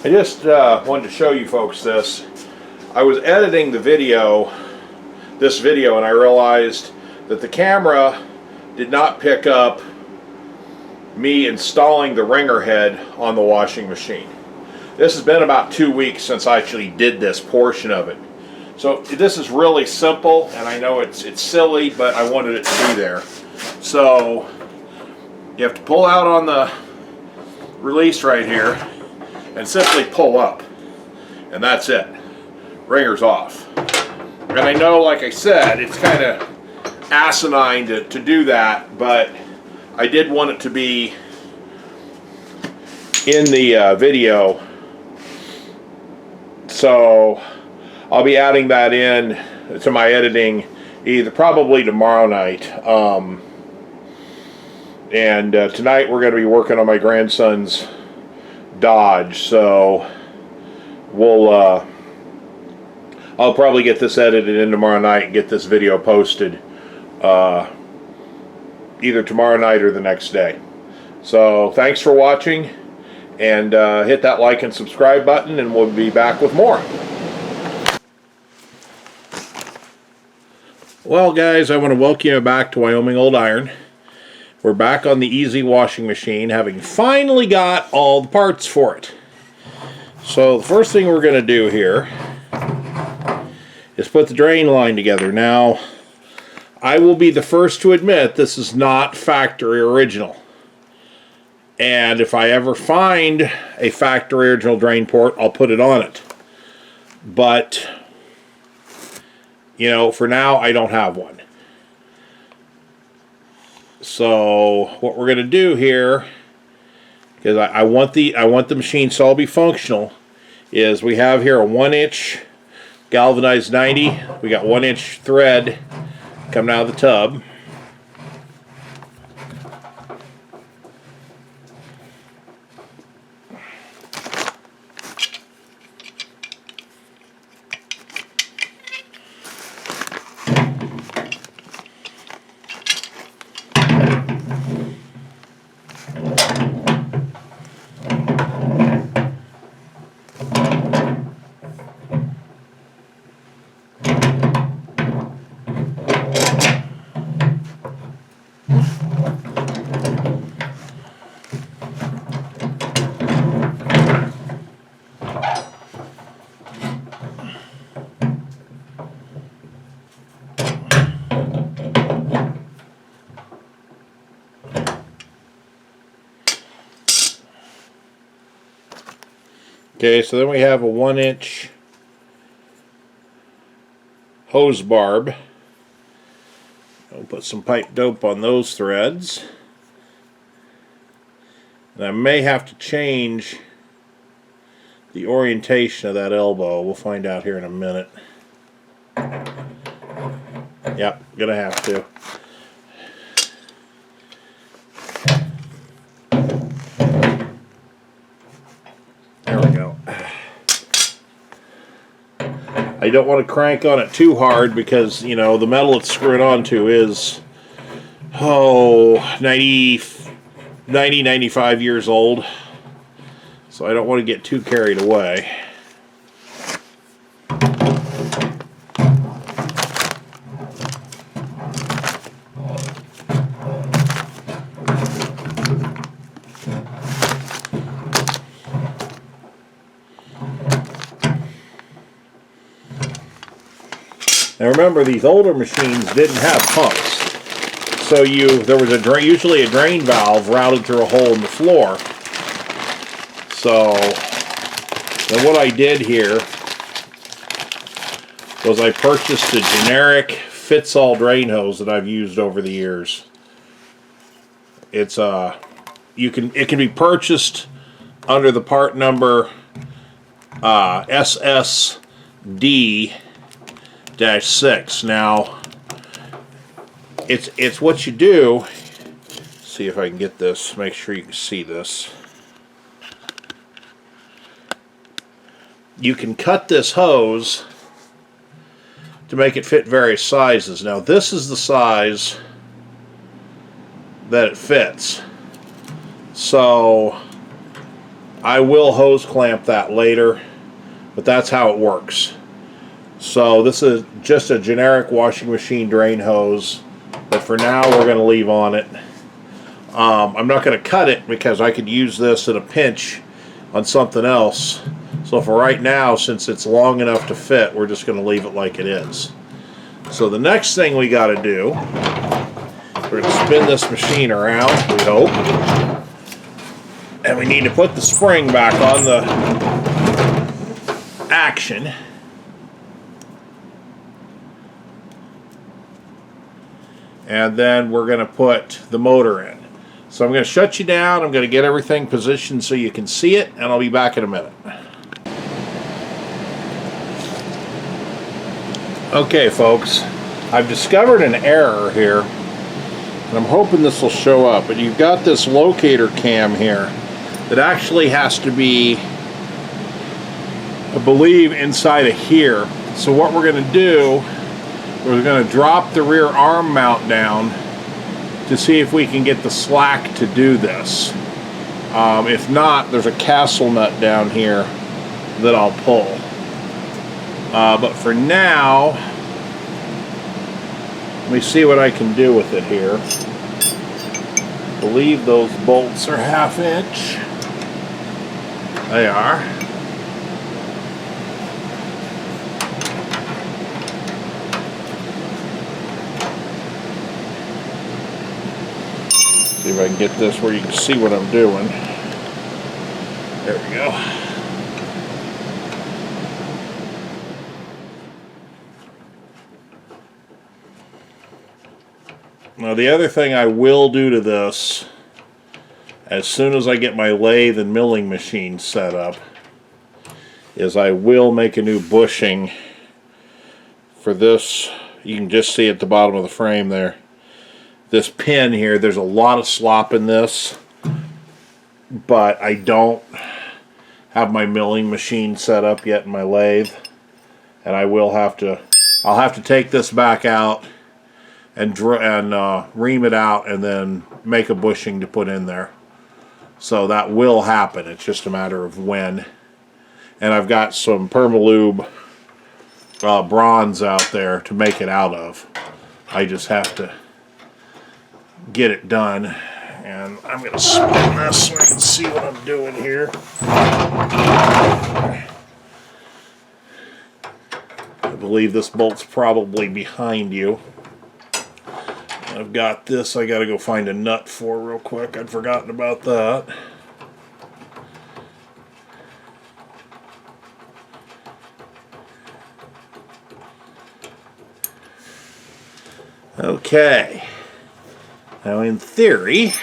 I just wanted to show you folks this. I was editing this video, and I realized that the camera did not pick up me installing the wringer head on the washing machine. This has been about 2 weeks since I actually did this portion of it. So this is really simple, and I know it's silly, but I wanted it to be there. So you have to pull out on the release right here and simply pull up, and that's it. Wringer's off. And I know, like I said, it's kind of asinine to do that, but I did want it to be in the video, so I'll be adding that in to my editing probably tomorrow night. And tonight we're going to be working on my grandson's Dodge, so I'll probably get this edited in tomorrow night and get this video posted either tomorrow night or the next day. So thanks for watching, and hit that like and subscribe button, and we'll be back with more. Well guys, I want to welcome you back to Wyoming Old Iron. We're back on the easy washing machine, having finally got all the parts for it. So the first thing we're going to do here is put the drain line together. Now, I will be the first to admit this is not factory original. And if I ever find a factory original drain port, I'll put it on it. But, you know, for now, I don't have one. So what we're going to do here, because I want the machine to all be functional, is we have here a 1-inch galvanized 90. We got 1-inch thread coming out of the tub. Okay, so then we have a 1-inch hose barb. I'll put some pipe dope on those threads. And I may have to change the orientation of that elbow. We'll find out here in a minute. Yep, gonna have to. There we go. I don't want to crank on it too hard because, you know, the metal it's screwed onto is 95 years old. So I don't want to get too carried away. Now remember, these older machines didn't have pumps, so there was usually a drain valve routed through a hole in the floor. So then what I did here was I purchased a generic fits-all drain hose that I've used over the years. It's it can be purchased under the part number SSD-6. Now, it's what you do. See if I can get this. Make sure you can see this. You can cut this hose to make it fit various sizes. Now, this is the size that it fits. So I will hose clamp that later, but that's how it works. So this is just a generic washing machine drain hose, but for now we're going to leave on it. I'm not going to cut it because I could use this in a pinch on something else. So for right now, since it's long enough to fit, we're just going to leave it like it is. So the next thing we got to do, we're going to spin this machine around, we hope. And we need to put the spring back on the action. And then we're going to put the motor in. So I'm going to shut you down. I'm going to get everything positioned so you can see it, and I'll be back in a minute. Okay, folks, I've discovered an error here, and I'm hoping this will show up. But you've got this locator cam here that actually has to be, I believe, inside of here. So what we're going to do, we're going to drop the rear arm mount down to see if we can get the slack to do this. If not, there's a castle nut down here that I'll pull. But for now, let me see what I can do with it here. I believe those bolts are 1/2 inch. They are. See if I can get this where you can see what I'm doing. There we go. Now the other thing I will do to this, as soon as I get my lathe and milling machine set up, is I will make a new bushing for this. You can just see at the bottom of the frame there. This pin here, there's a lot of slop in this, but I don't have my milling machine set up yet in my lathe, and I'll have to take this back out and ream it out and then make a bushing to put in there. So that will happen. It's just a matter of when. And I've got some Permalube bronze out there to make it out of. I just have to get it done. And I'm going to spin this so I can see what I'm doing here. I believe this bolt's probably behind you. I've got this I got to go find a nut for real quick. I'd forgotten about that. Okay. Now in theory,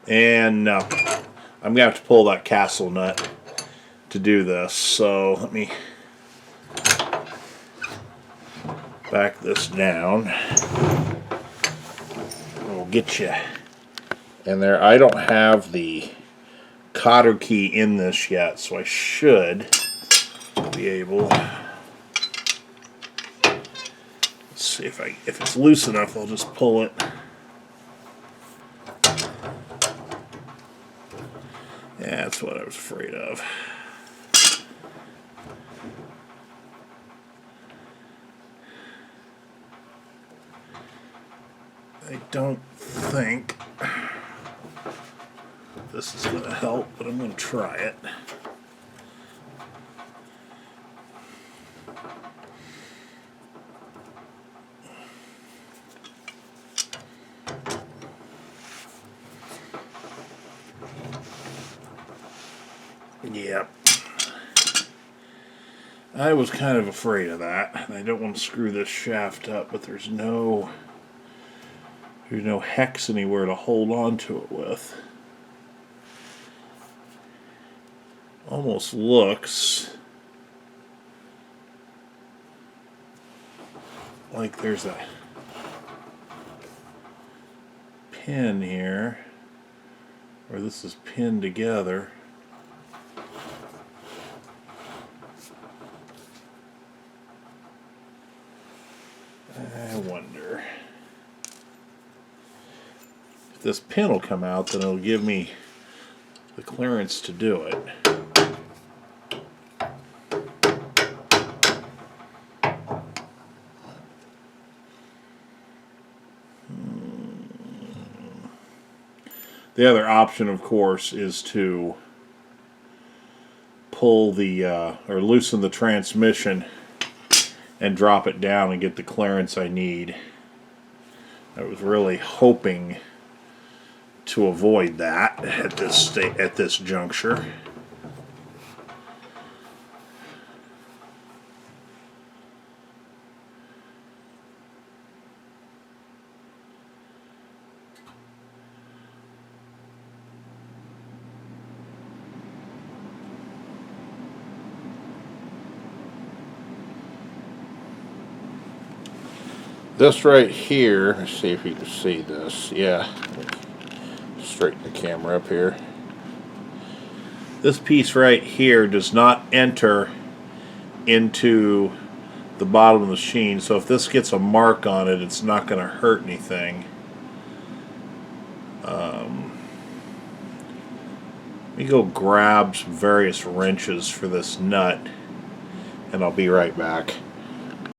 and no, I'm going to have to pull that castle nut to do this. So let me back this down. We'll get you in there. I don't have the cotter key in this yet, so I should be able. Let's see if it's loose enough. I'll just pull it. Yeah, that's what I was afraid of. I don't think this is going to help, but I'm going to try it. Yep. I was kind of afraid of that. I don't want to screw this shaft up, but there's no hex anywhere to hold on to it with. Almost looks like there's a pin here, or this is pinned together. I wonder if this pin will come out, then it'll give me the clearance to do it. The other option, of course, is to pull the or loosen the transmission and drop it down and get the clearance I need. I was really hoping to avoid that at this juncture. This right here, let's see if you can see this. Yeah, straighten the camera up here. This piece right here does not enter into the bottom of the machine, so if this gets a mark on it, it's not going to hurt anything. Let me go grab some various wrenches for this nut, and I'll be right back.